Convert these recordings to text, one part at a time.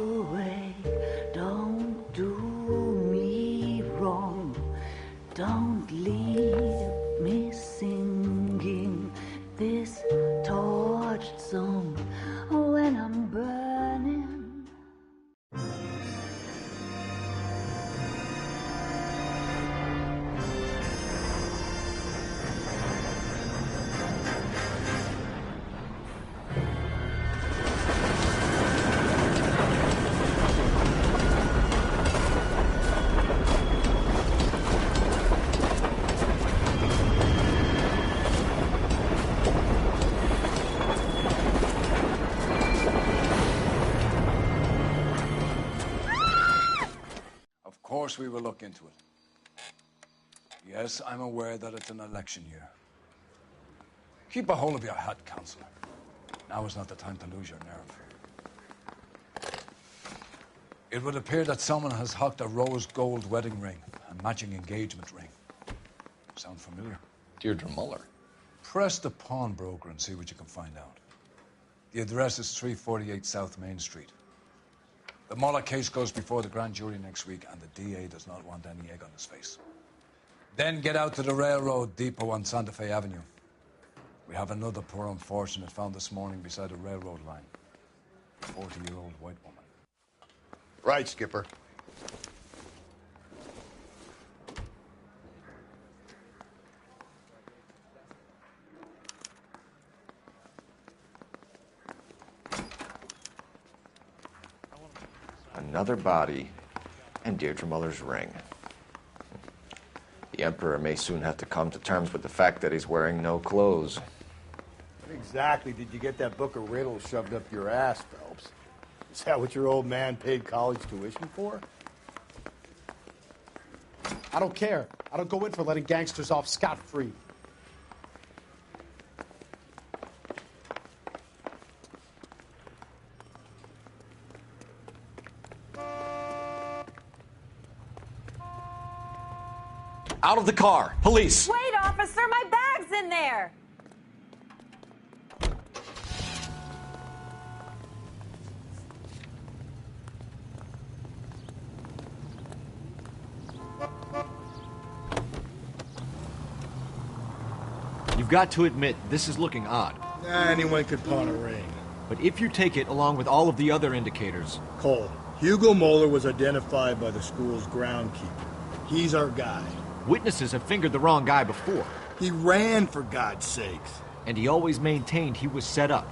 away. Don't do me wrong. Don't leave me singing this torched song when I'm burning. Of course we will look into it. Yes, I'm aware that it's an election year. Keep a hold of your hat, Counselor. Now is not the time to lose your nerve. It would appear that someone has hocked a rose gold wedding ring and matching engagement ring. Sound familiar? Deirdre Muller. Press the pawnbroker and see what you can find out. The address is 348 South Main Street. The Muller case goes before the grand jury next week, and the DA does not want any egg on his face. Then get out to the railroad depot on Santa Fe Avenue. We have another poor unfortunate found this morning beside a railroad line. A 40-year-old white woman. Right, Skipper. Another body and Deirdre Muller's ring. The Emperor may soon have to come to terms with the fact that he's wearing no clothes. What exactly did you get that book of riddles shoved up your ass, Phelps? Is that what your old man paid college tuition for? I don't care. I don't go in for letting gangsters off scot-free. Out of the car! Police! Wait, officer, my bag's in there! You've got to admit, this is looking odd. Anyone could pawn a ring. But if you take it along with all of the other indicators... Cole, Hugo Moeller was identified by the school's groundkeeper. He's our guy. Witnesses have fingered the wrong guy before. He ran, for God's sakes. And he always maintained he was set up.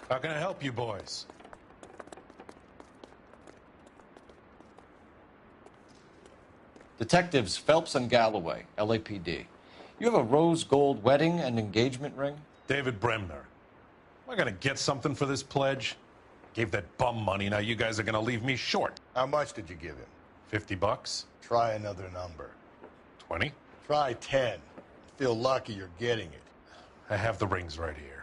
How can I help you boys? Detectives Phelps and Galloway, LAPD. You have a rose gold wedding and engagement ring? David Bremner. Am I gonna get something for this pledge? Gave that bum money, now you guys are gonna leave me short. How much did you give him? $50? Try another number. 20? Try 10. Feel lucky you're getting it. I have the rings right here.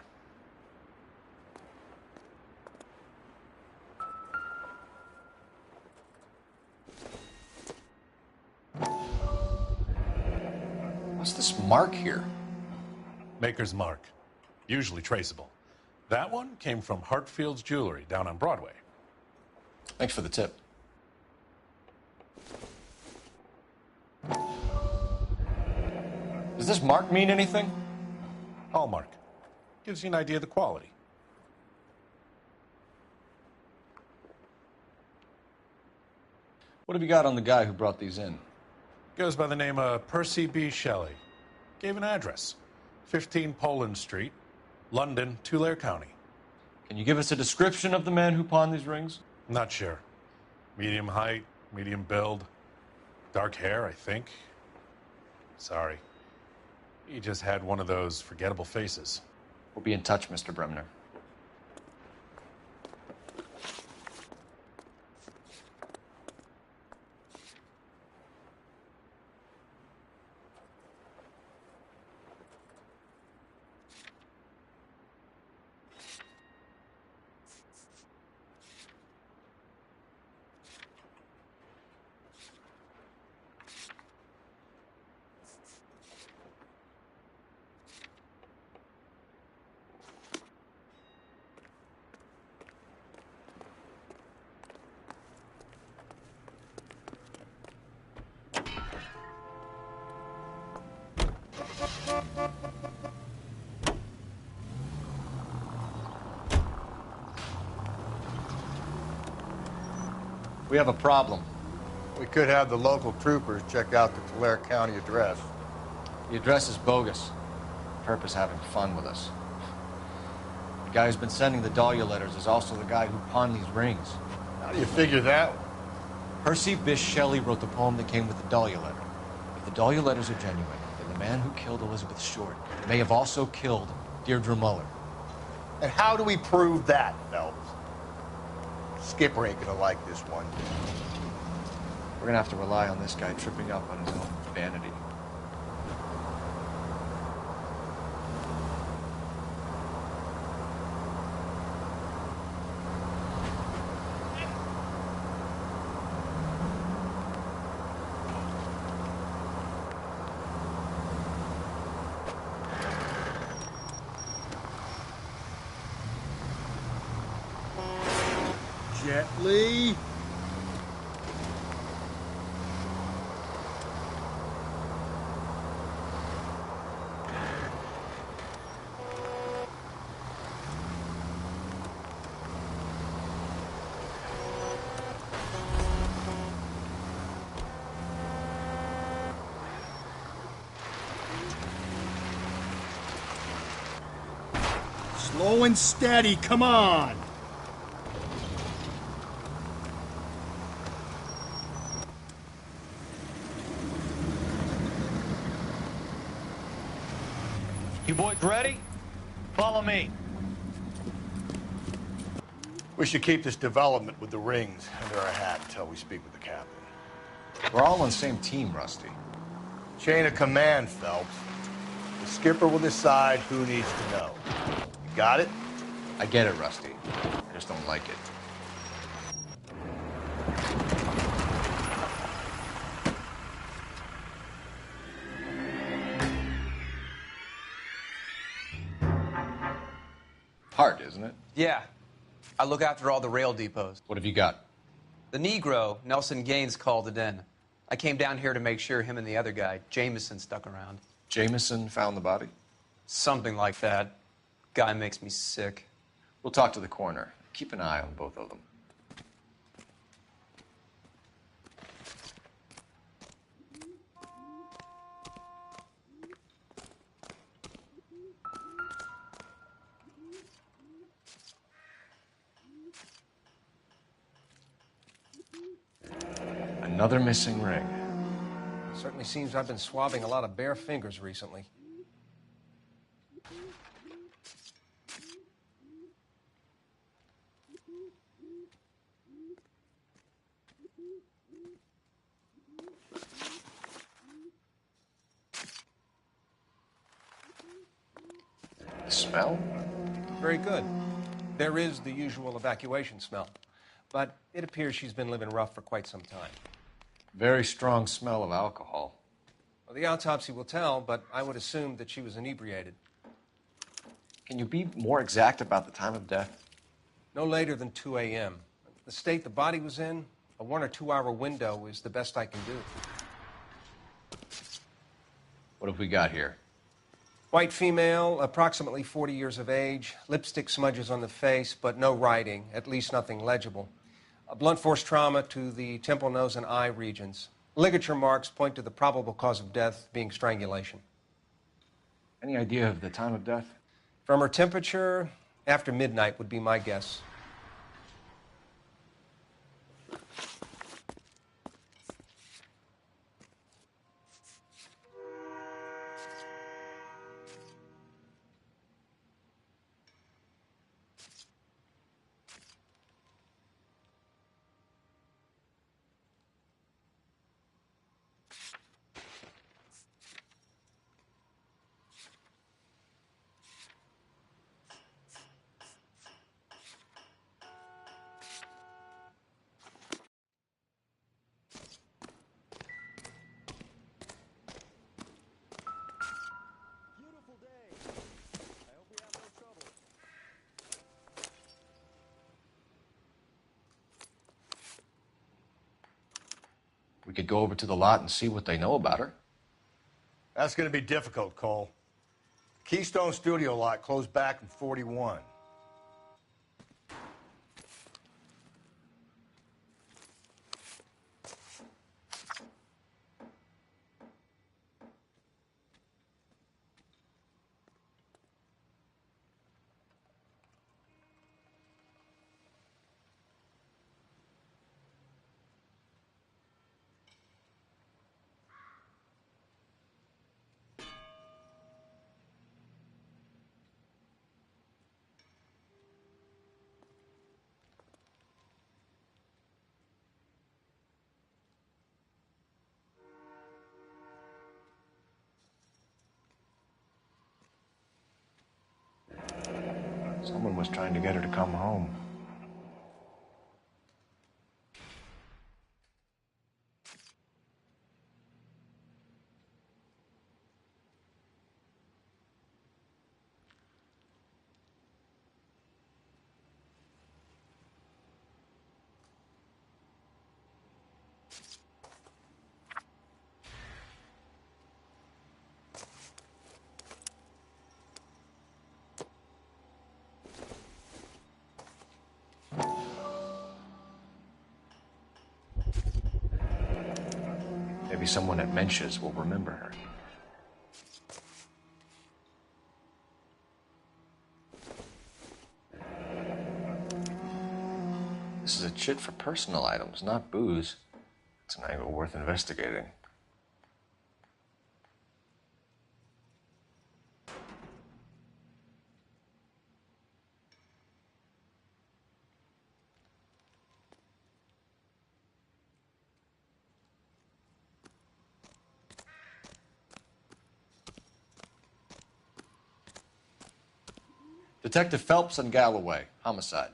What's this mark here? Maker's mark. Usually traceable. That one came from Hartfield's Jewelry down on Broadway. Thanks for the tip. Does this mark mean anything? Hallmark. Gives you an idea of the quality. What have you got on the guy who brought these in? Goes by the name of Percy B. Shelley. Gave an address. 15 Poland Street, London, Tulare County. Can you give us a description of the man who pawned these rings? Not sure. Medium height, medium build. Dark hair, I think. Sorry. He just had one of those forgettable faces. We'll be in touch, Mr. Bremner. We have a problem. We could have the local troopers check out the Tulare County address. The address is bogus. Perp is having fun with us. The guy who's been sending the Dahlia letters is also the guy who pawned these rings. How do you figure that? Percy Bysshe Shelley wrote the poem that came with the Dahlia letter. If the Dahlia letters are genuine, then the man who killed Elizabeth Short may have also killed Deirdre Muller. And how do we prove that, Phelps? Skipper ain't gonna like this one. We're gonna have to rely on this guy tripping up on his own vanity. Gently. Slow and steady, come on! You boys ready? Follow me. We should keep this development with the rings under our hat until we speak with the captain. We're all on the same team, Rusty. Chain of command, Phelps. The skipper will decide who needs to know. You got it? I get it, Rusty. I just don't like it. Hard, isn't it? Yeah. I look after all the rail depots. What have you got? The Negro, Nelson Gaines, called it in. I came down here to make sure him and the other guy, Jameson, stuck around. Jameson found the body? Something like that. Guy makes me sick. We'll talk to the coroner. Keep an eye on both of them. Another missing ring. Certainly seems I've been swabbing a lot of bare fingers recently. The smell? Very good. There is the usual evacuation smell, but it appears she's been living rough for quite some time. Very strong smell of alcohol. Well, the autopsy will tell, but I would assume that she was inebriated. Can you be more exact about the time of death? No later than 2 a.m. The state the body was in, a 1 or 2 hour window is the best I can do. What have we got here? White female, approximately 40 years of age, lipstick smudges on the face, but no writing, at least nothing legible. A blunt force trauma to the temple, nose, and eye regions. Ligature marks point to the probable cause of death being strangulation. Any idea of the time of death? From her temperature, after midnight would be my guess. We could go over to the lot and see what they know about her. That's going to be difficult, Cole. Keystone Studio lot closed back in 41. was trying to get her to come home. Maybe someone at Mensch's will remember her. This is a chit for personal items, not booze. It's an angle worth investigating. Detective Phelps and Galloway, homicide.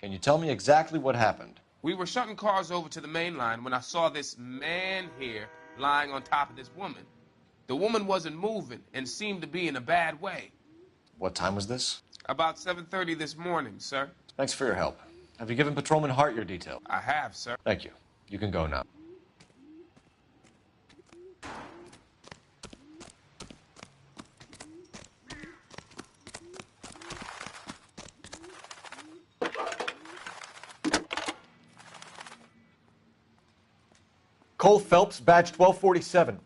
Can you tell me exactly what happened? We were shutting cars over to the main line when I saw this man here lying on top of this woman. The woman wasn't moving and seemed to be in a bad way. What time was this? About 7:30 this morning, sir. Thanks for your help. Have you given Patrolman Hart your details? I have, sir. Thank you. You can go now. Cole Phelps, badge 1247.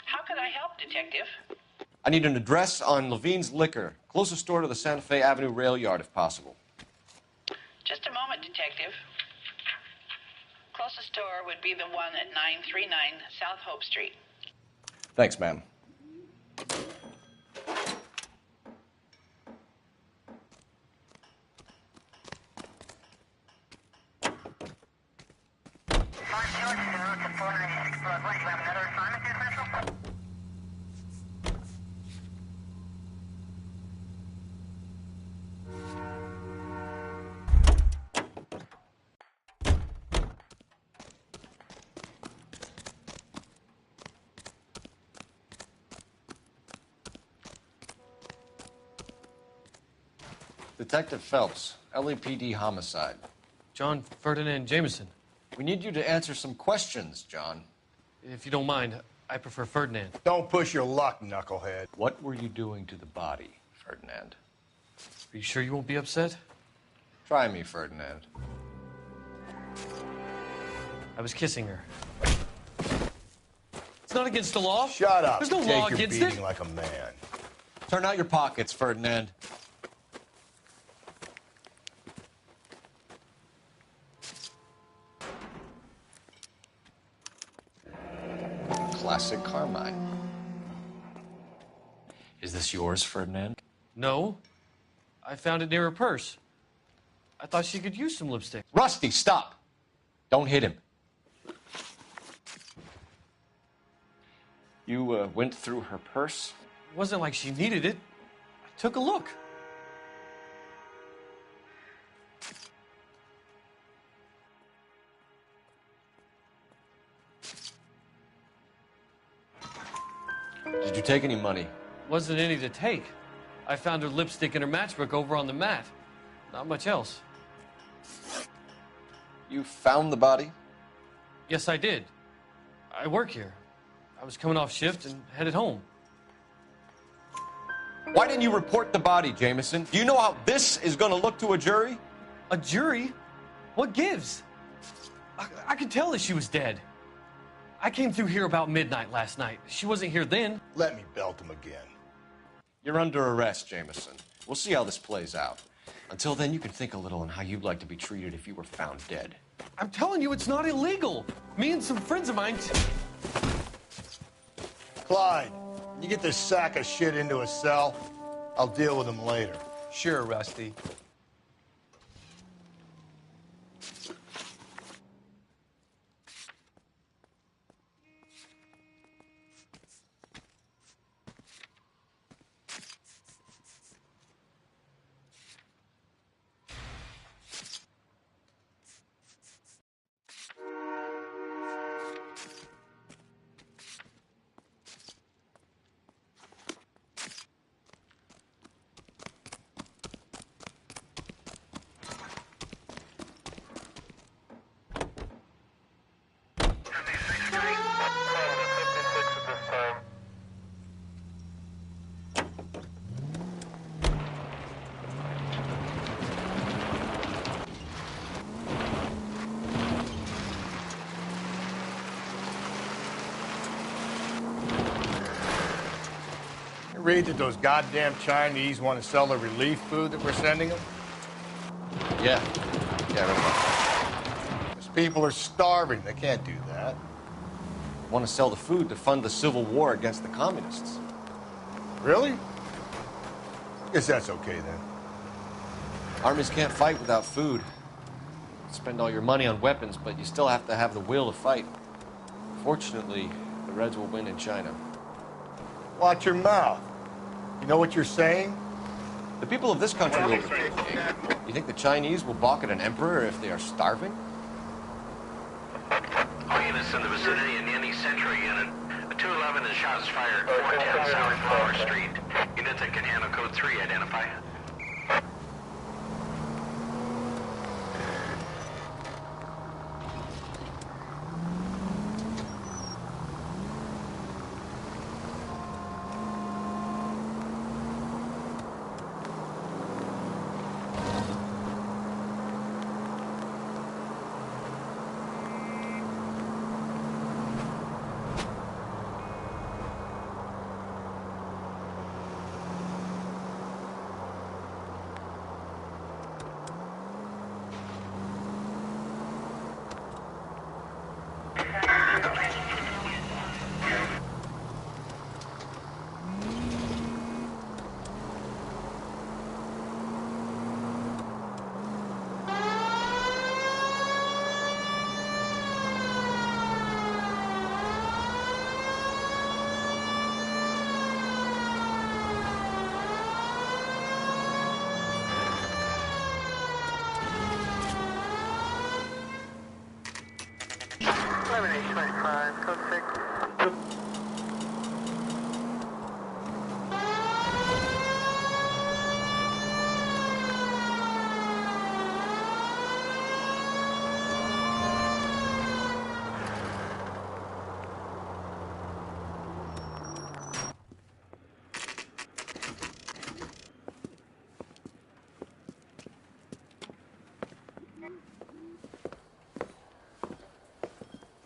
How can I help, Detective? I need an address on Levine's Liquor. Closest store to the Santa Fe Avenue rail yard, if possible. Just a moment, Detective. Closest store would be the one at 939 South Hope Street. Thanks, ma'am. Detective Phelps, LAPD homicide. John Ferdinand Jameson. We need you to answer some questions, John. If you don't mind, I prefer Ferdinand. Don't push your luck, knucklehead. What were you doing to the body, Ferdinand? Are you sure you won't be upset? Try me, Ferdinand. I was kissing her. It's not against the law. Shut up. There's no Take law your against beating it. like a man. Turn out your pockets, Ferdinand. Classic Carmine. Is this yours, Ferdinand? No. I found it near her purse. I thought she could use some lipstick. Rusty, stop! Don't hit him. You went through her purse? It wasn't like she needed it. I took a look. Did you take any money? Wasn't any to take. I found her lipstick and her matchbook over on the mat. Not much else. You found the body? Yes, I did. I work here. I was coming off shift and headed home. Why didn't you report the body, Jameson? Do you know how this is going to look to a jury? A jury? What gives? I could tell that she was dead. I came through here about midnight last night. She wasn't here then. Let me belt him again. You're under arrest, Jameson. We'll see how this plays out. Until then, you can think a little on how you'd like to be treated if you were found dead. I'm telling you, it's not illegal. Me and some friends of mine... Clyde, you get this sack of shit into a cell. I'll deal with him later. Sure, Rusty. read that those goddamn Chinese want to sell the relief food that we're sending them? Yeah. Yeah, I read about Those people are starving. They can't do that. that. Want to sell the food to fund the civil war against the communists. Really? Guess that's okay then. Armies can't fight without food. Spend all your money on weapons, but you still have to have the will to fight. Fortunately, the Reds will win in China. Watch your mouth. You know what you're saying? The people of this country will... You think the Chinese will balk at an emperor if they are starving? All units in the vicinity in any Central unit. A 211 is shots fired. 410 South Flower Street. Units that can handle code 3 identify.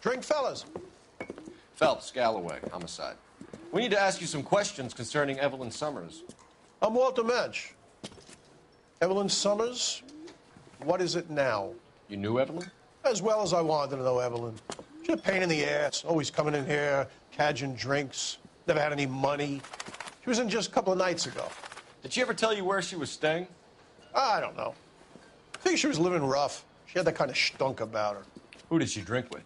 Drink, fellas. Phelps, Galloway, homicide. We need to ask you some questions concerning Evelyn Summers. I'm Walter Mensch. Evelyn Summers, what is it now? You knew Evelyn? As well as I wanted to know Evelyn. She's a pain in the ass, always coming in here, cadging drinks, never had any money. She was in just a couple of nights ago. Did she ever tell you where she was staying? I don't know. I think she was living rough. She had that kind of stunk about her. Who did she drink with?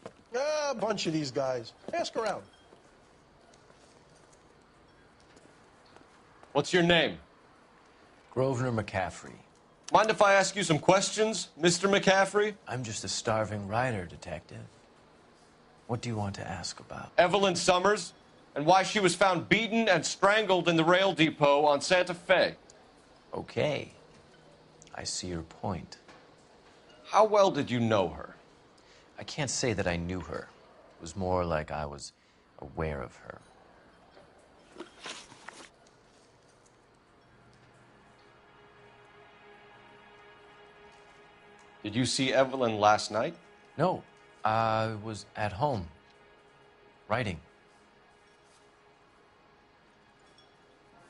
A bunch of these guys. Ask around. What's your name? Grosvenor McCaffrey. Mind if I ask you some questions, Mr. McCaffrey? I'm just a starving writer, detective. What do you want to ask about? Evelyn Summers, and why she was found beaten and strangled in the rail depot on Santa Fe. Okay. I see your point. How well did you know her? I can't say that I knew her. It was more like I was aware of her. Did you see Evelyn last night? No, I was at home, writing.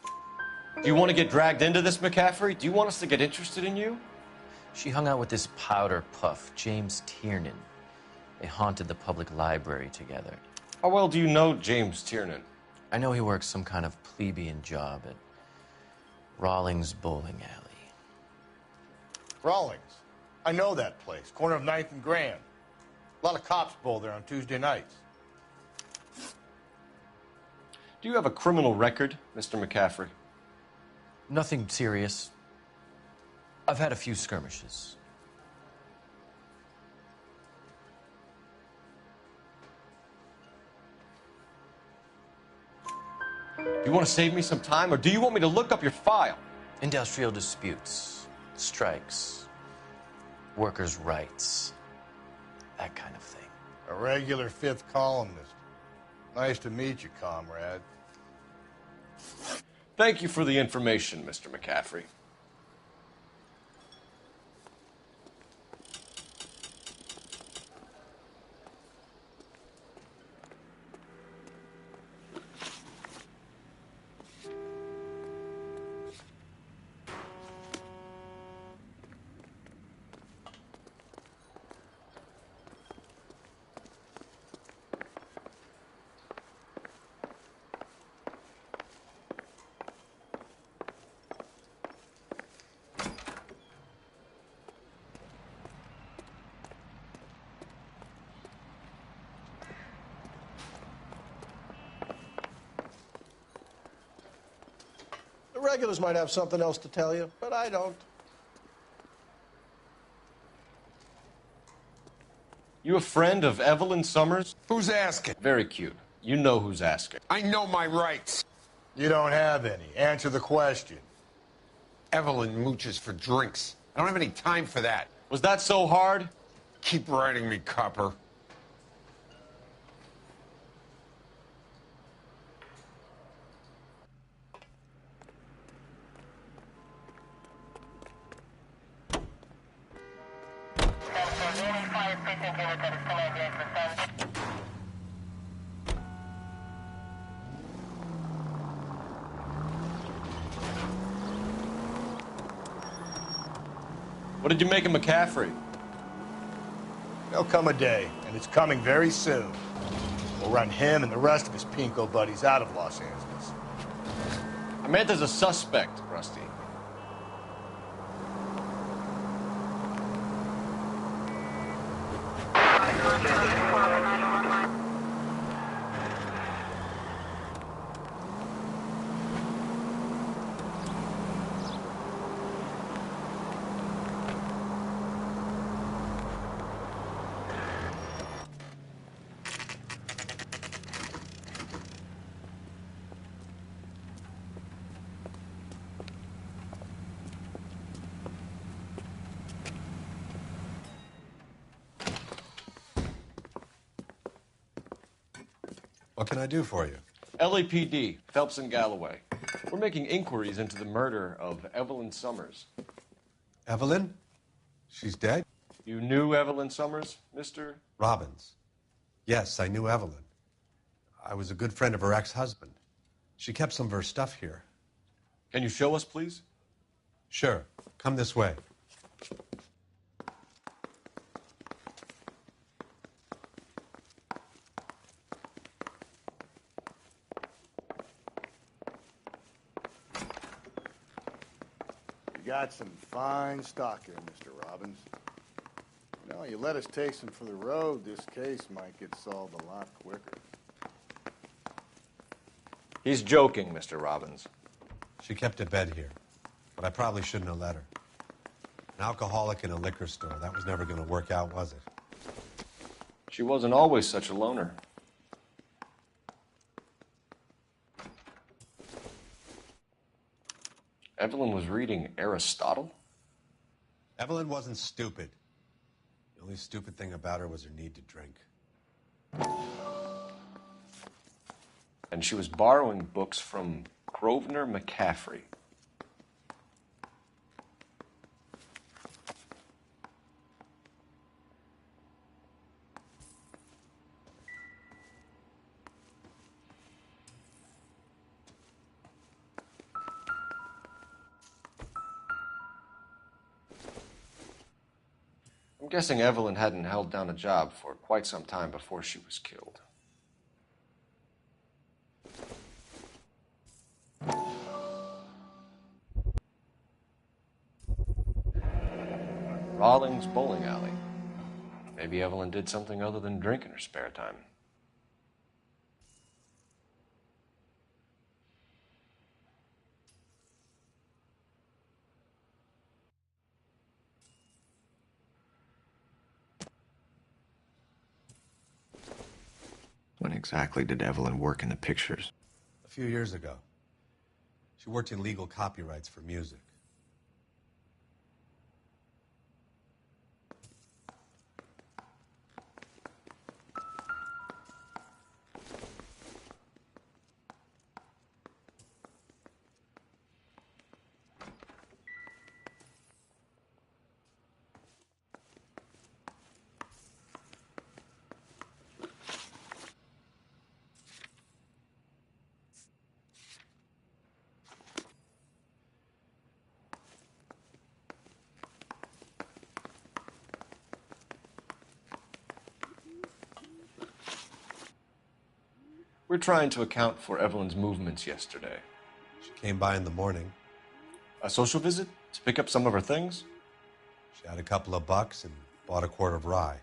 Do you want to get dragged into this, McCaffrey? Do you want us to get interested in you? She hung out with this powder puff, James Tiernan. They haunted the public library together. How well do you know James Tiernan? I know he works some kind of plebeian job at Rawlings Bowling Alley. Rawlings? I know that place. Corner of 9th and Grand. A lot of cops bowl there on Tuesday nights. Do you have a criminal record, Mr. McCaffrey? Nothing serious. I've had a few skirmishes. Do you want to save me some time, or do you want me to look up your file? Industrial disputes, strikes, workers' rights, that kind of thing. A regular fifth columnist. Nice to meet you, comrade. Thank you for the information, Mr. McCaffrey. regulars might have something else to tell you, but I don't. You a friend of Evelyn Summers? Who's asking? Very cute. You know who's asking. I know my rights. You don't have any. Answer the question. Evelyn mooches for drinks. I don't have any time for that. Was that so hard? Keep writing me, copper. What did you make of McCaffrey? There'll come a day, and it's coming very soon. We'll run him and the rest of his pinko buddies out of Los Angeles. I meant as a suspect, Rusty. What can I do for you? LAPD, Phelps and Galloway. We're making inquiries into the murder of Evelyn Summers. Evelyn? She's dead? You knew Evelyn Summers, Mr. Robbins. Yes, I knew Evelyn. I was a good friend of her ex-husband. She kept some of her stuff here. Can you show us, please? Sure. Come this way. You got some fine stock here, Mr. Robbins. You know, you let us take some for the road, this case might get solved a lot quicker. He's joking, Mr. Robbins. She kept a bed here, but I probably shouldn't have let her. An alcoholic in a liquor store, that was never going to work out, was it? She wasn't always such a loner. Evelyn was reading Aristotle? Evelyn wasn't stupid. The only stupid thing about her was her need to drink. And she was borrowing books from Grosvenor McCaffrey. I'm guessing Evelyn hadn't held down a job for quite some time before she was killed. Rawlings Bowling Alley. Maybe Evelyn did something other than drink in her spare time. When exactly did Evelyn work in the pictures? A few years ago. She worked in legal copyrights for music. We're trying to account for Evelyn's movements yesterday. She came by in the morning. A social visit? To pick up some of her things? She had a couple of bucks and bought a quart of rye.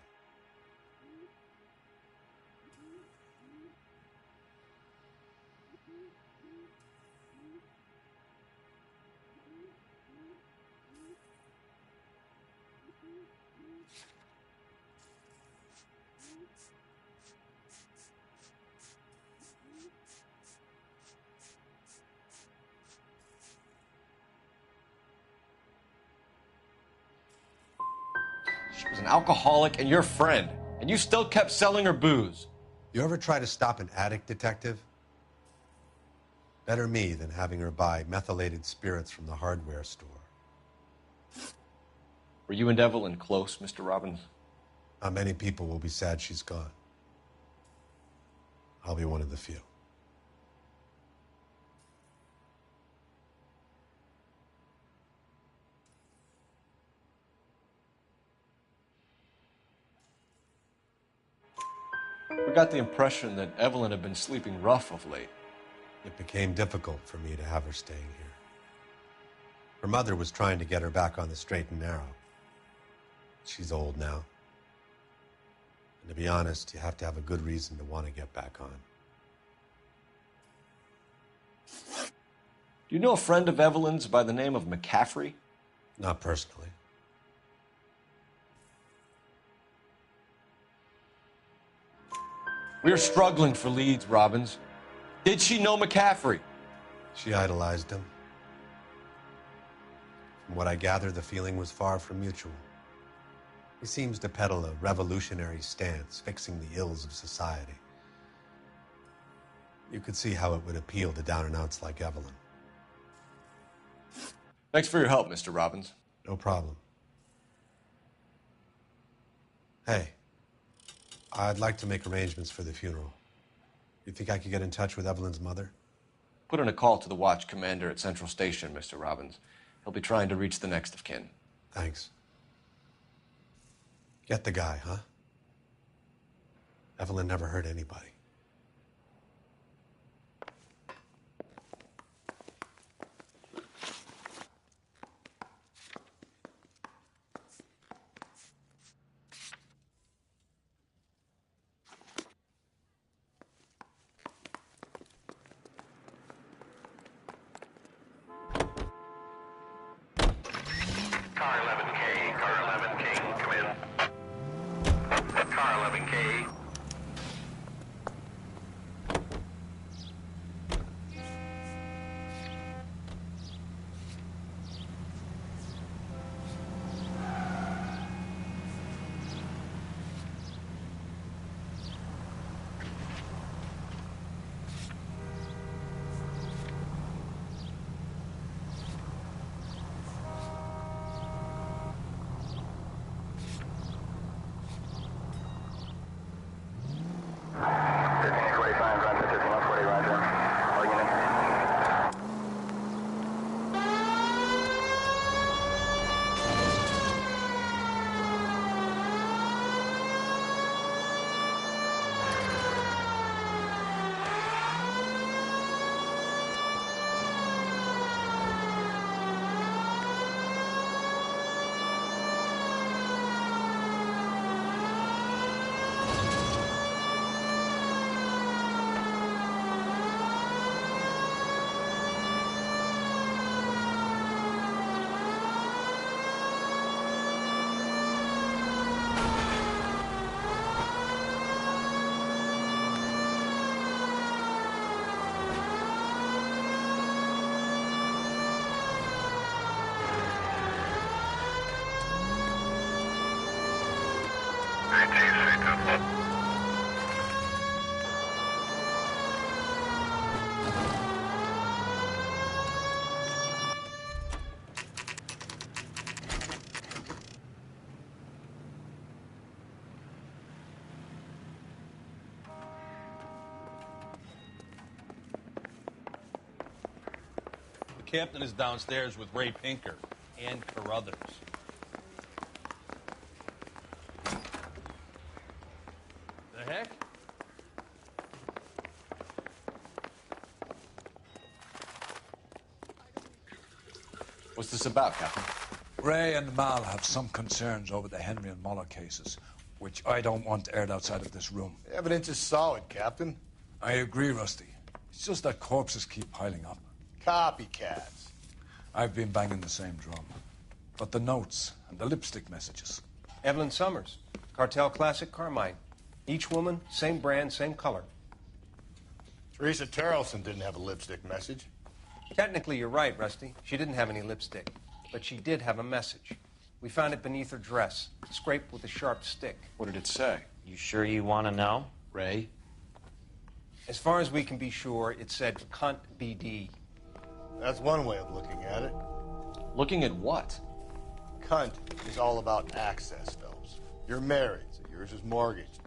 She was an alcoholic and your friend, and you still kept selling her booze. You ever try to stop an addict, detective? Better me than having her buy methylated spirits from the hardware store. Were you and Evelyn close, Mr. Robbins? Not many people will be sad she's gone. I'll be one of the few. We got the impression that Evelyn had been sleeping rough of late. It became difficult for me to have her staying here. Her mother was trying to get her back on the straight and narrow. She's old now. And to be honest, you have to have a good reason to want to get back on. Do you know a friend of Evelyn's by the name of McCaffrey? Not personally. We're struggling for leads, Robbins. Did she know McCaffrey? She idolized him. From what I gather, the feeling was far from mutual. He seems to peddle a revolutionary stance, fixing the ills of society. You could see how it would appeal to down-and-outs like Evelyn. Thanks for your help, Mr. Robbins. No problem. Hey, I'd like to make arrangements for the funeral. You think I could get in touch with Evelyn's mother? Put in a call to the watch commander at Central Station, Mr. Robbins. He'll be trying to reach the next of kin. Thanks. Get the guy, huh? Evelyn never hurt anybody. Car 11K, car 11K, come in. Car 11K. The captain is downstairs with Ray Pinker and Carruthers. The heck? What's this about, Captain? Ray and Mal have some concerns over the Henry and Muller cases, which I don't want aired outside of this room. The evidence is solid, Captain. I agree, Rusty. It's just that corpses keep piling up. Copycats. I've been banging the same drum. But the notes and the lipstick messages. Evelyn Summers, Cartel Classic Carmine. Each woman, same brand, same color. Teresa Terrelson didn't have a lipstick message. Technically, you're right, Rusty. She didn't have any lipstick. But she did have a message. We found it beneath her dress, scraped with a sharp stick. What did it say? You sure you want to know? Ray? As far as we can be sure, it said cunt BD. That's one way of looking at it. Looking at what? Cunt is all about access, Phelps. You're married, so yours is mortgaged.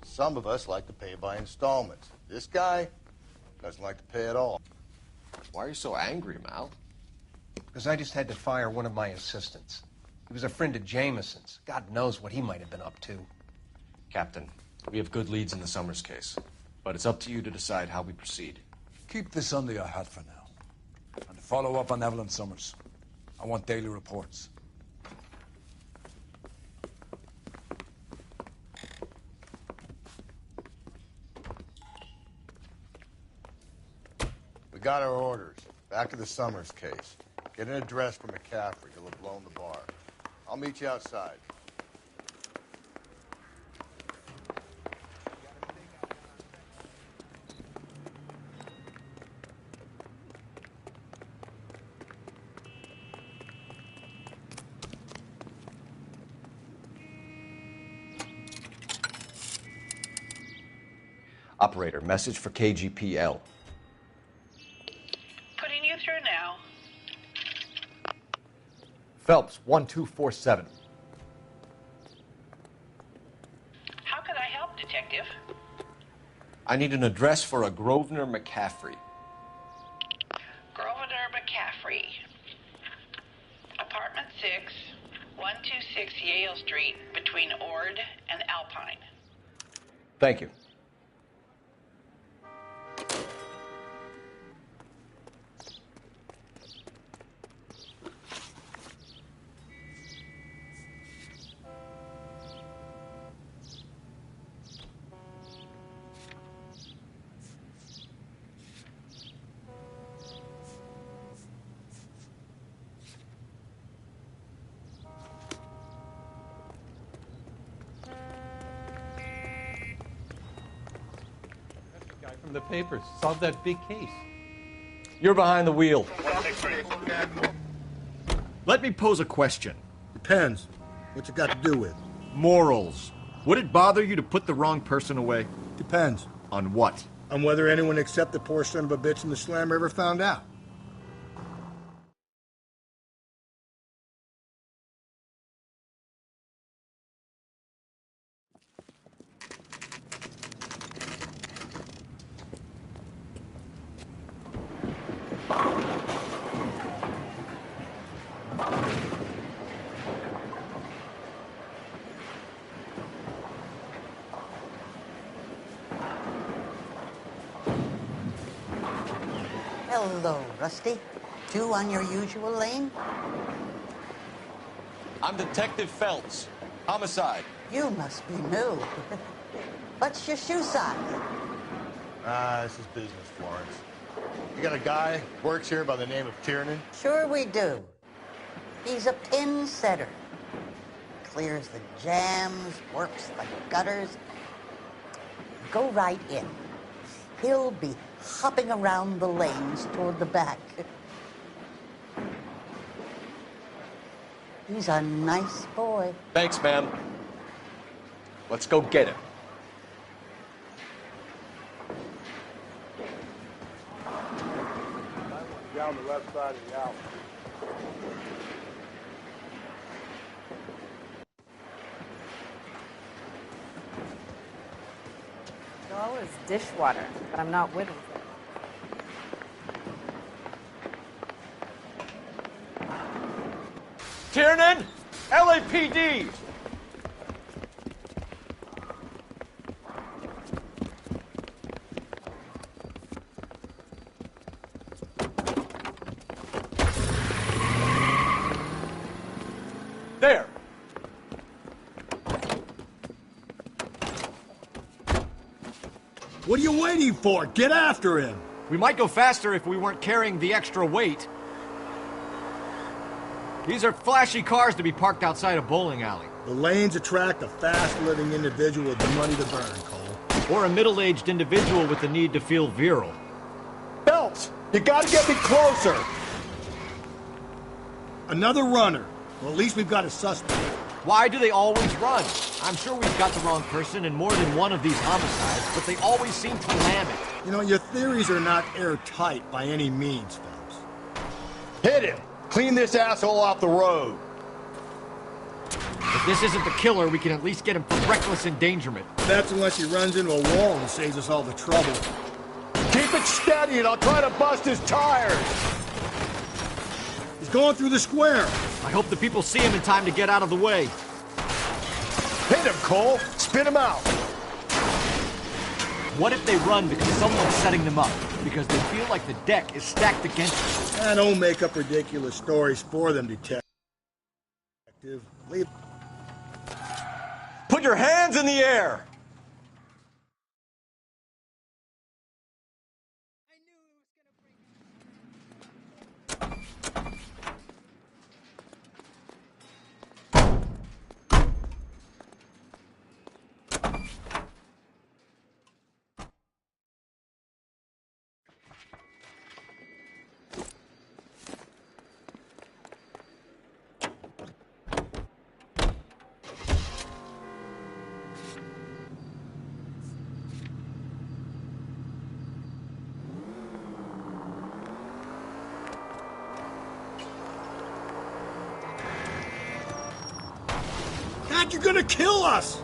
Some of us like to pay by installments. This guy doesn't like to pay at all. Why are you so angry, Mal? Because I just had to fire one of my assistants. He was a friend of Jameson's. God knows what he might have been up to. Captain, we have good leads in the Summers case, but it's up to you to decide how we proceed. Keep this under your hat for now. And to follow up on Evelyn Summers, I want daily reports. We got our orders. Back to the Summers case. Get an address for McCaffrey. He'll have blown the bar. I'll meet you outside. Operator, message for KGPL. Putting you through now. Phelps, 1247. How could I help, Detective? I need an address for a Grosvenor McCaffrey. Grosvenor McCaffrey. Apartment 6, 126 Yale Street, between Ord and Alpine. Thank you. From the papers. Solve that big case. You're behind the wheel. Let me pose a question. Depends. What's it got to do with? Morals. Would it bother you to put the wrong person away? Depends. On what? On whether anyone except the poor son of a bitch in the slammer ever found out. Hello, Rusty. Two on your usual lane? I'm Detective Phelps. Homicide. You must be new. What's your shoe size? This is business, Florence. You got a guy works here by the name of Tiernan? Sure we do. He's a pin setter. Clears the jams, works the gutters. Go right in. He'll be hopping around the lanes toward the back. He's a nice boy. Thanks, ma'am. Let's go get him. Down the left side of the alley. All is dishwater, but I'm not with it. Tiernan! LAPD! There! What are you waiting for? Get after him! We might go faster if we weren't carrying the extra weight. These are flashy cars to be parked outside a bowling alley. The lanes attract a fast-living individual with money to burn, Cole. Or a middle-aged individual with the need to feel virile. Phelps, you gotta get me closer! Another runner. Well, at least we've got a suspect. Why do they always run? I'm sure we've got the wrong person in more than one of these homicides, but they always seem to lam it. You know, your theories are not airtight by any means, fellas. Hit him! Clean this asshole off the road! If this isn't the killer, we can at least get him for reckless endangerment. That's unless he runs into a wall and saves us all the trouble. Keep it steady and I'll try to bust his tires! He's going through the square. I hope the people see him in time to get out of the way. Hit him, Cole! Spit him out! What if they run because someone's setting them up? Because they feel like the deck is stacked against them? Don't make up ridiculous stories for them, detective. Leave. Put your hands in the air! Dad, you're gonna kill us!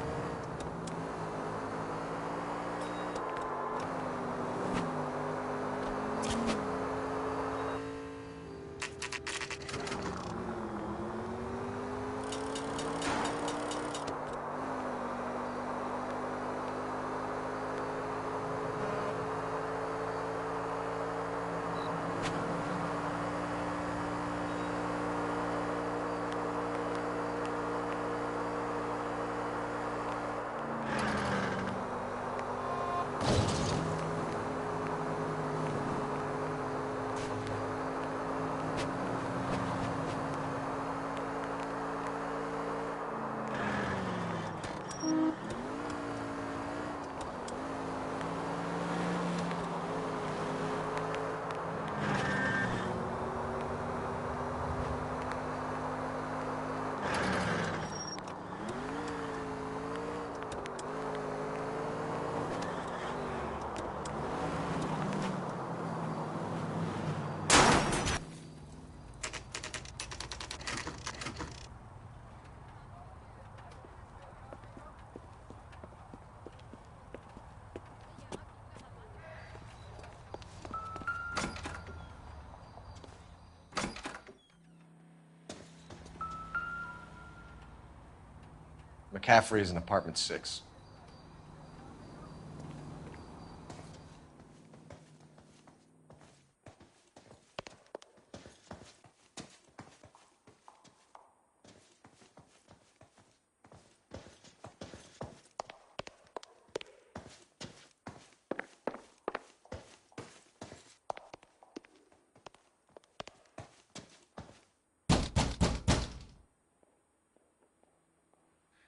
McCaffrey is in apartment 6.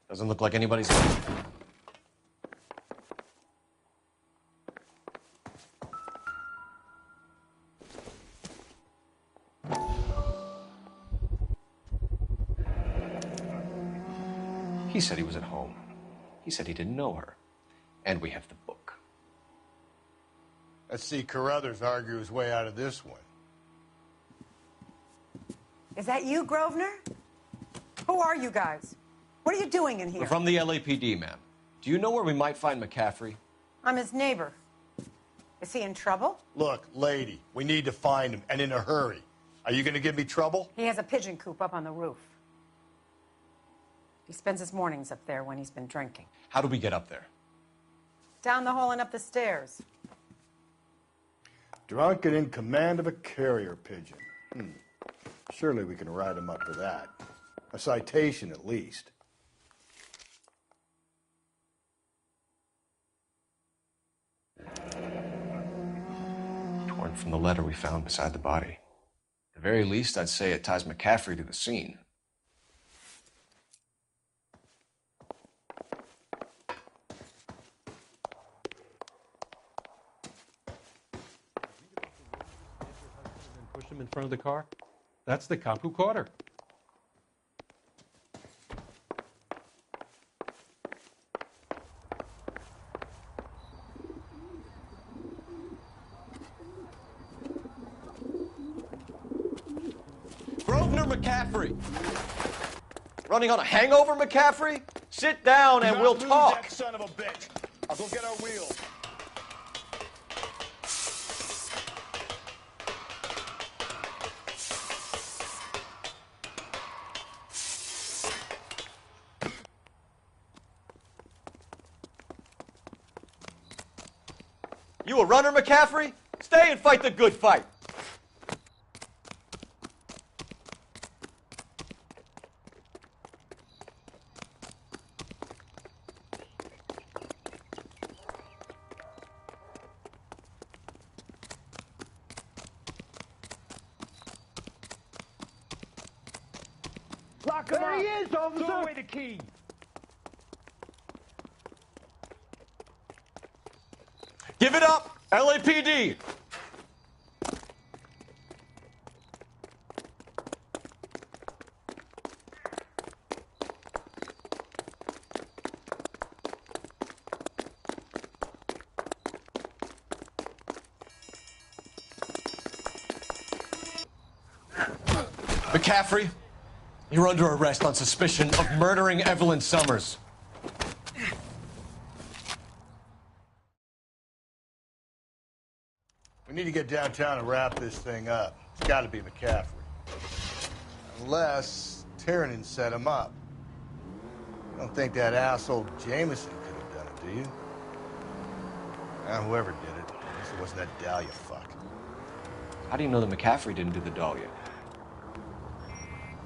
Doesn't look like anybody's home. He said he was at home. He said he didn't know her. And we have the book. Let's see Carruthers argue his way out of this one. Is that you, Grosvenor? Who are you guys? What are you doing in here? We're from the LAPD, ma'am. Do you know where we might find McCaffrey? I'm his neighbor. Is he in trouble? Look, lady, we need to find him, and in a hurry. Are you going to give me trouble? He has a pigeon coop up on the roof. He spends his mornings up there when he's been drinking. How do we get up there? Down the hall and up the stairs. Drunk and in command of a carrier pigeon. Surely we can write him up for that. A citation, at least. Torn from the letter we found beside the body. At the very least, I'd say it ties McCaffrey to the scene. Push him in front of the car? That's the cop who caught her. McCaffrey? Running on a hangover, McCaffrey? Sit down and we'll talk. That son of a bitch. I'll go get our wheels. You a runner, McCaffrey? Stay and fight the good fight. Lock him up. There he is, officer. Throw away the key. Give it up, LAPD. McCaffrey, you're under arrest on suspicion of murdering Evelyn Summers. We need to get downtown and wrap this thing up. It's got to be McCaffrey. Unless Tiernan set him up. I don't think that asshole Jameson could have done it, do you? Whoever did it. At least it wasn't that Dahlia fuck. How do you know that McCaffrey didn't do the Dahlia?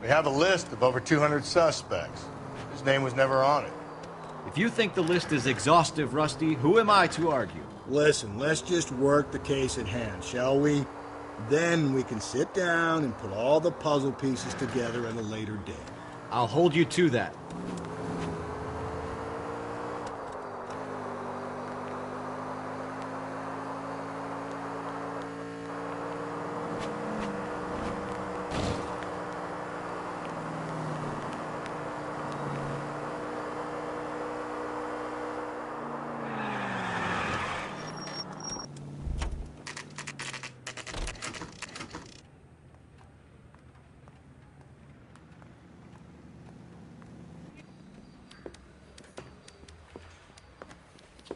We have a list of over 200 suspects. His name was never on it. If you think the list is exhaustive, Rusty, who am I to argue? Listen, let's just work the case at hand, shall we? Then we can sit down and put all the puzzle pieces together at a later date. I'll hold you to that.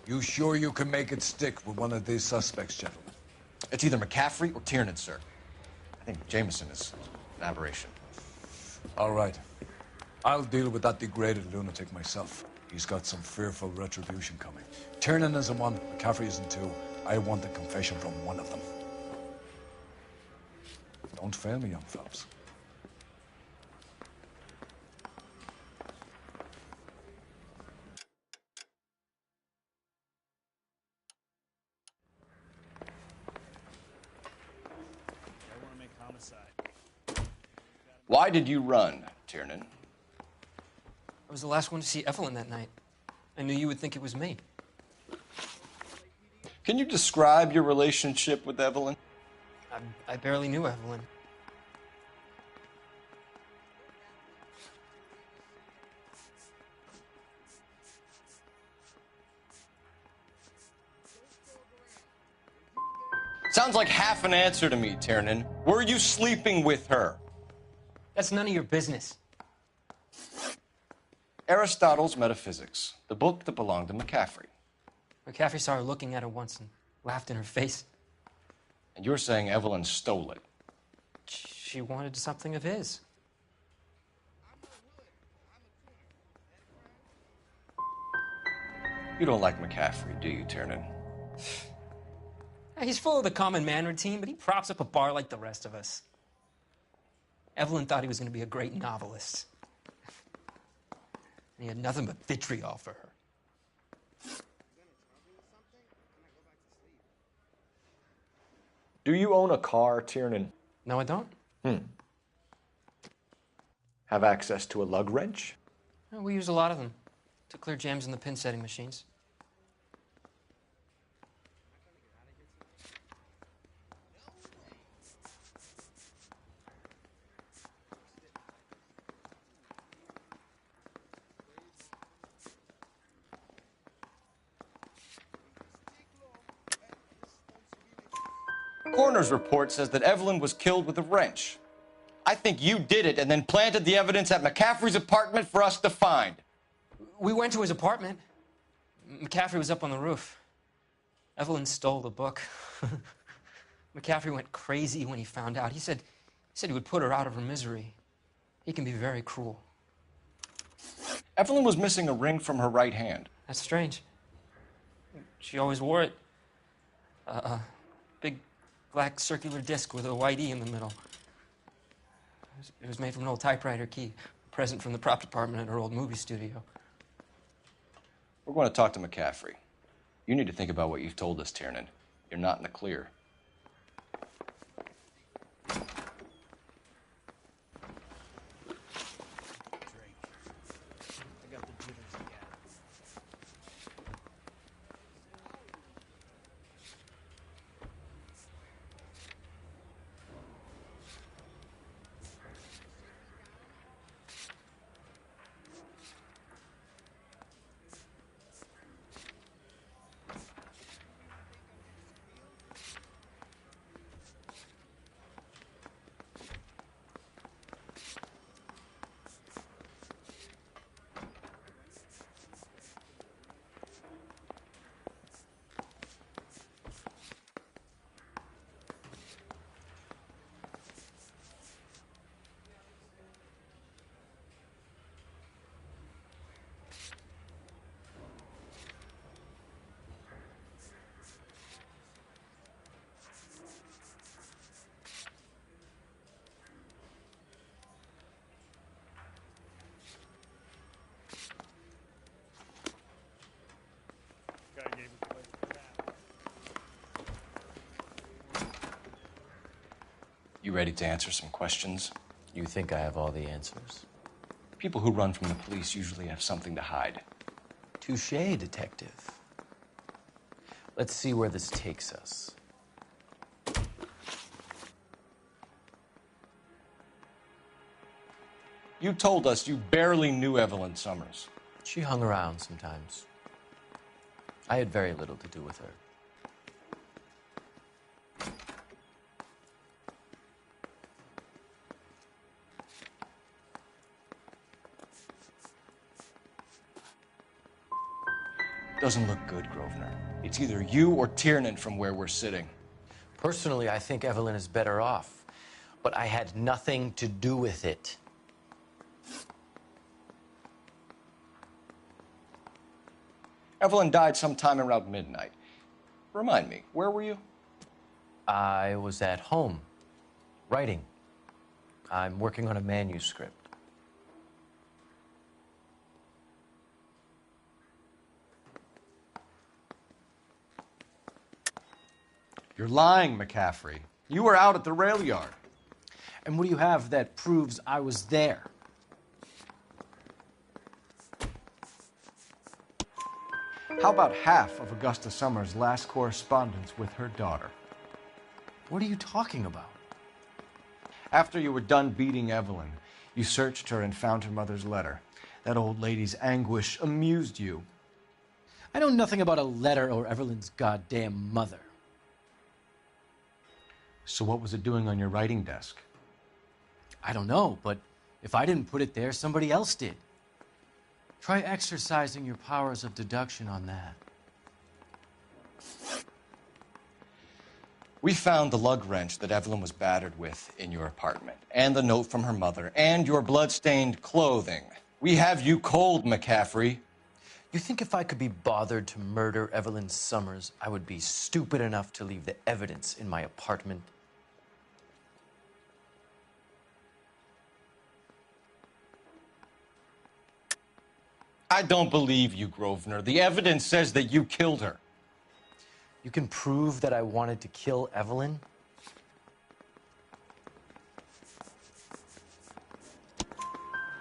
You sure you can make it stick with one of these suspects, gentlemen? It's either McCaffrey or Tiernan, sir. I think Jameson is an aberration. All right. I'll deal with that degraded lunatic myself. He's got some fearful retribution coming. Tiernan isn't one, McCaffrey isn't two. I want a confession from one of them. Don't fail me, young fellas. Why did you run, Tiernan? I was the last one to see Evelyn that night. I knew you would think it was me. Can you describe your relationship with Evelyn? I barely knew Evelyn. Sounds like half an answer to me, Tiernan. Were you sleeping with her? That's none of your business. Aristotle's Metaphysics, the book that belonged to McCaffrey. McCaffrey saw her looking at her once and laughed in her face. And you're saying Evelyn stole it? She wanted something of his. You don't like McCaffrey, do you, Tiernan? He's full of the common man routine, but he props up a bar like the rest of us. Evelyn thought he was going to be a great novelist. And he had nothing but vitriol for her. Do you own a car, Tiernan? No, I don't. Have access to a lug wrench? We use a lot of them to clear jams in the pin setting machines. Coroner's report says that Evelyn was killed with a wrench. I think you did it and then planted the evidence at McCaffrey's apartment for us to find. We went to his apartment. McCaffrey was up on the roof. Evelyn stole the book. McCaffrey went crazy when he found out. He said he would put her out of her misery. He can be very cruel. Evelyn was missing a ring from her right hand. That's strange. She always wore it. A big black circular disc with a white E in the middle. It was made from an old typewriter key, a present from the prop department at her old movie studio. We're going to talk to McCaffrey. You need to think about what you've told us, Tiernan. You're not in the clear. You ready to answer some questions? You think I have all the answers? People who run from the police usually have something to hide. Touché, detective. Let's see where this takes us. You told us you barely knew Evelyn Summers. She hung around sometimes. I had very little to do with her. Doesn't look good, Grosvenor. It's either you or Tiernan from where we're sitting. Personally, I think Evelyn is better off, but I had nothing to do with it. Evelyn died sometime around midnight. Remind me, where were you? I was at home, writing. I'm working on a manuscript. You're lying, McCaffrey. You were out at the rail yard. And what do you have that proves I was there? How about half of Augusta Summers' last correspondence with her daughter? What are you talking about? After you were done beating Evelyn, you searched her and found her mother's letter. That old lady's anguish amused you. I know nothing about a letter or Evelyn's goddamn mother. So what was it doing on your writing desk? I don't know, but if I didn't put it there, somebody else did. Try exercising your powers of deduction on that. We found the lug wrench that Evelyn was battered with in your apartment, and the note from her mother, and your blood-stained clothing. We have you cold, McCaffrey. You think if I could be bothered to murder Evelyn Summers, I would be stupid enough to leave the evidence in my apartment? I don't believe you, Grosvenor. The evidence says that you killed her. You can prove that I wanted to kill Evelyn?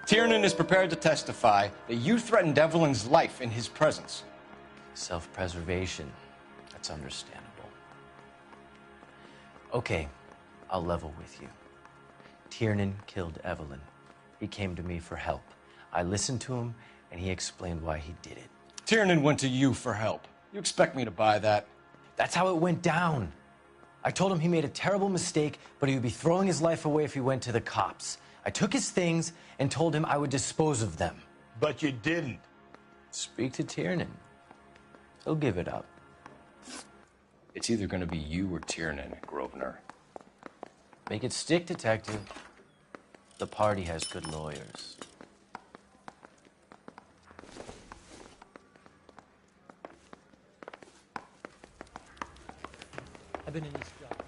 Tiernan is prepared to testify that you threatened Evelyn's life in his presence. Self-preservation. That's understandable. Okay, I'll level with you. Tiernan killed Evelyn. He came to me for help. I listened to him, and he explained why he did it. Tiernan went to you for help. You expect me to buy that? That's how it went down. I told him he made a terrible mistake, but he would be throwing his life away if he went to the cops. I took his things and told him I would dispose of them. But you didn't. Speak to Tiernan. He'll give it up. It's either going to be you or Tiernan, Grosvenor. Make it stick, detective. The party has good lawyers. I've been in this job.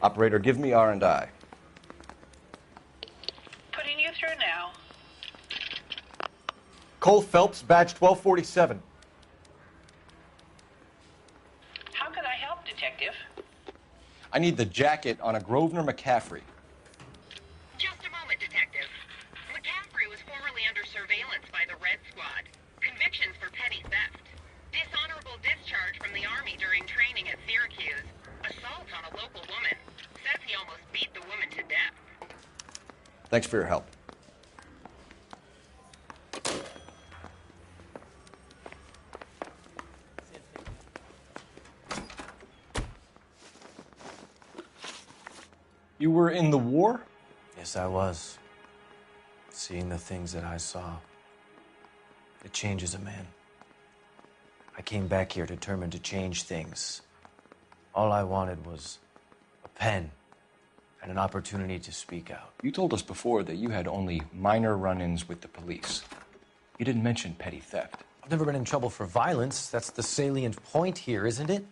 Operator, give me R&I. Putting you through now. Cole Phelps, badge 1247. How can I help, Detective? I need the jacket on a Grosvenor McCaffrey. Just a moment, Detective. McCaffrey was formerly under surveillance by the Red Squad. Convictions for petty theft. Dishonorable discharge from the Army during training at Syracuse. Assault on a local woman. Says he almost beat the woman to death. Thanks for your help. You were in the war? Yes, I was. Seeing the things that I saw, it changes a man. I came back here determined to change things. All I wanted was a pen and an opportunity to speak out. You told us before that you had only minor run-ins with the police. You didn't mention petty theft. I've never been in trouble for violence. That's the salient point here, isn't it?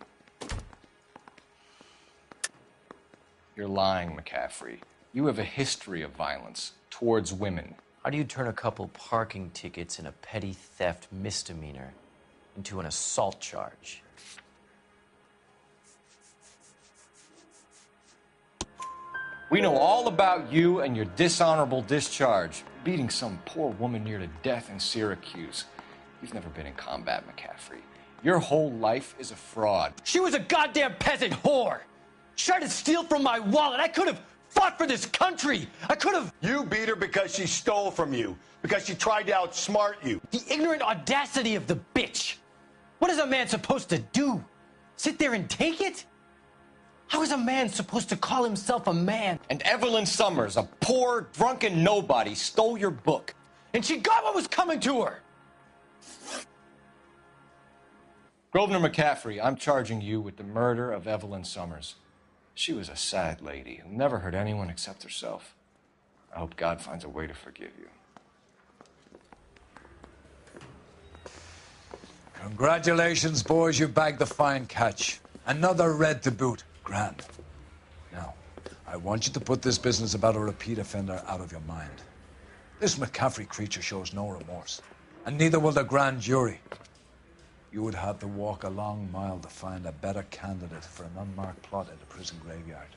You're lying, McCaffrey. You have a history of violence towards women. How do you turn a couple parking tickets and a petty theft misdemeanor into an assault charge? We know all about you and your dishonorable discharge, beating some poor woman near to death in Syracuse. You've never been in combat, McCaffrey. Your whole life is a fraud. She was a goddamn peasant whore. She tried to steal from my wallet. I could have fought for this country. I could have. You beat her because she stole from you, because she tried to outsmart you. The ignorant audacity of the bitch. What is a man supposed to do? Sit there and take it? How is a man supposed to call himself a man? And Evelyn Summers, a poor, drunken nobody, stole your book. And she got what was coming to her. Grosvenor McCaffrey, I'm charging you with the murder of Evelyn Summers. She was a sad lady who never hurt anyone except herself. I hope God finds a way to forgive you. Congratulations, boys. You bagged the fine catch. Another red to boot. Grand. Now, I want you to put this business about a repeat offender out of your mind. This McCaffrey creature shows no remorse, and neither will the grand jury. You would have to walk a long mile to find a better candidate for an unmarked plot at a prison graveyard.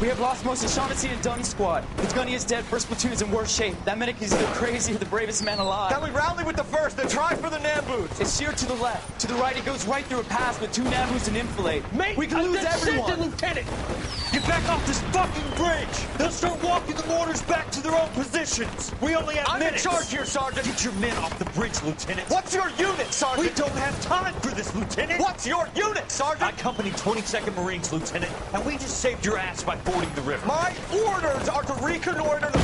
We have lost most of Shaughnessy and Dunn's squad. The gunny is dead, first platoon is in worse shape. That medic is either crazy or the bravest man alive. Then we rally with the first, then try for the Nambus. It's sheer to the left. To the right, it goes right through a pass with 2 Nambus and enfilade. Mate, we can lose everyone. Lieutenant! Get back off this fucking bridge! They'll start walking the mortars back to their own positions. We only have minutes. I'm in charge here, Sergeant. Get your men off the bridge, Lieutenant. What's your unit, Sergeant? We don't have time for this, Lieutenant. What's your unit, Sergeant? I company 22nd Marines, Lieutenant, and we just saved your ass by fording the river. My orders are to reconnoiter the...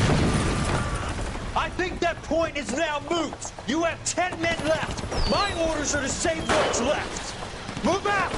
I think that point is now moot. You have 10 men left. My orders are to save what's left. Move out!